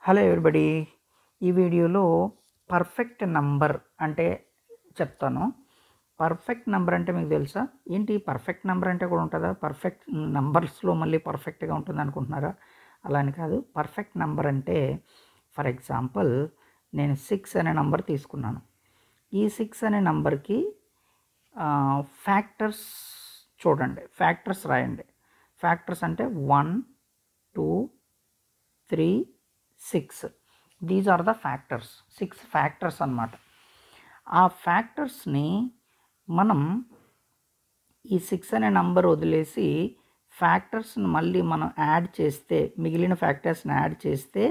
Hello everybody. ఈ వీడియోలో perfect number అంటే చెప్తాను. పర్ఫెక్ట్ నంబర్ అంటే మీకు తెలుసా ఏంటి? పర్ఫెక్ట్ నంబర్ అంటే కూడా ఉంటుందా? పర్ఫెక్ట్ నంబర్స్లో మళ్ళీ పర్ఫెక్ట్గా ఉంటుంది అనుకుంటున్నారా? అలా అని కాదు. పర్ఫెక్ట్ నంబర్ అంటే ఫర్ ఎగ్జాంపుల్ నేను 6 అనే నంబర్ తీసుకున్నాను. ఈ 6 అనే నంబర్కి ఫ్యాక్టర్స్ చూడండి, ఫ్యాక్టర్స్ రాయండి. ఫ్యాక్టర్స్ అంటే 1, 2, 3, 6. These are the factors. 6 factors అన్నమాట. ఆ ఫ్యాక్టర్స్ని మనం ఈ 6 అనే నంబర్ వదిలేసి ఫ్యాక్టర్స్ని మళ్ళీ మనం యాడ్ చేస్తే, మిగిలిన ఫ్యాక్టర్స్ని యాడ్ చేస్తే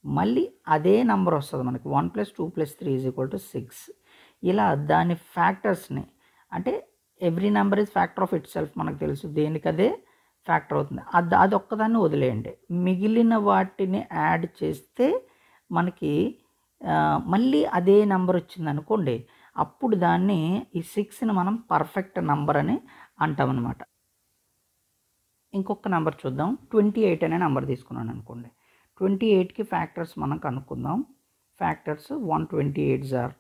మళ్ళీ అదే నంబర్ వస్తుంది మనకి. 1 + 2 + 3 = 6. ఇలా దాని ఫ్యాక్టర్స్ని అంటే every number is factor of it self, మనకు తెలుసు, దేనికదే ఫ్యాక్టర్ అవుతుంది. అది ఒక్కదాన్ని వదిలేయండి. మిగిలిన వాటిని యాడ్ చేస్తే మనకి మళ్ళీ అదే నెంబర్ వచ్చింది అనుకోండి, అప్పుడు దాన్ని ఈ 6ని మనం పర్ఫెక్ట్ నెంబర్ అని అంటామన్నమాట. ఇంకొక నెంబర్ చూద్దాం. 28 అనే నెంబర్ తీసుకున్నాను అనుకోండి. 28కి ఫ్యాక్టర్స్ మనం కనుక్కుందాం. Factors 128s are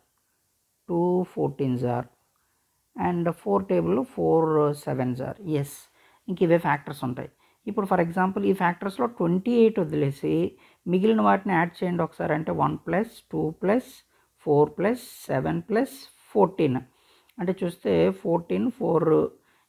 2 14s are and 4 టేబుల్లో 4 7s are. ఎస్, ఇంక ఇవే ఫ్యాక్టర్స్ ఉంటాయి. ఇప్పుడు ఫర్ ఎగ్జాంపుల్ ఈ ఫ్యాక్టర్స్లో 28 వదిలేసి మిగిలిన వాటిని యాడ్ చేయండి ఒకసారి. అంటే 1 + 2 + 4 + 7 + 14. అంటే చూస్తే 14 4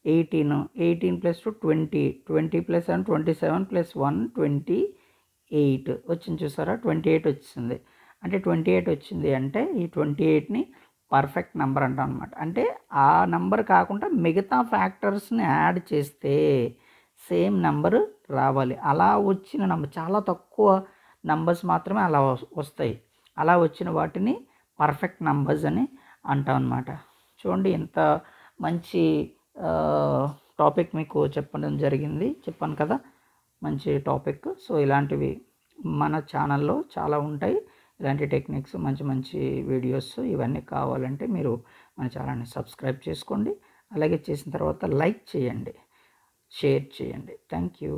18, 18 + 2 20, 20 + 7 27 + 1 28 వచ్చింది. చూసారా, 28 వచ్చింది. అంటే 28 వచ్చింది అంటే ఈ 28ని పర్ఫెక్ట్ నెంబర్ అంటాం అనమాట. అంటే ఆ నెంబర్ కాకుండా మిగతా ఫ్యాక్టర్స్ని యాడ్ చేస్తే సేమ్ నెంబర్ రావాలి. అలా వచ్చిన నెంబర్, చాలా తక్కువ నెంబర్స్ మాత్రమే అలా వస్తాయి. అలా వచ్చిన వాటిని పర్ఫెక్ట్ నెంబర్స్ అని అంటాం అనమాట. చూడండి, ఇంత మంచి టాపిక్ మీకు చెప్పడం జరిగింది. చెప్పాను కదా, మంచి టాపిక్. సో ఇలాంటివి మన ఛానల్లో చాలా ఉంటాయి. ఇలాంటి టెక్నిక్స్, మంచి మంచి వీడియోస్ ఇవన్నీ కావాలంటే మీరు మన ఛానల్ని సబ్స్క్రైబ్ చేసుకోండి. అలాగే చేసిన తర్వాత లైక్ చేయండి, షేర్ చేయండి. Thank you.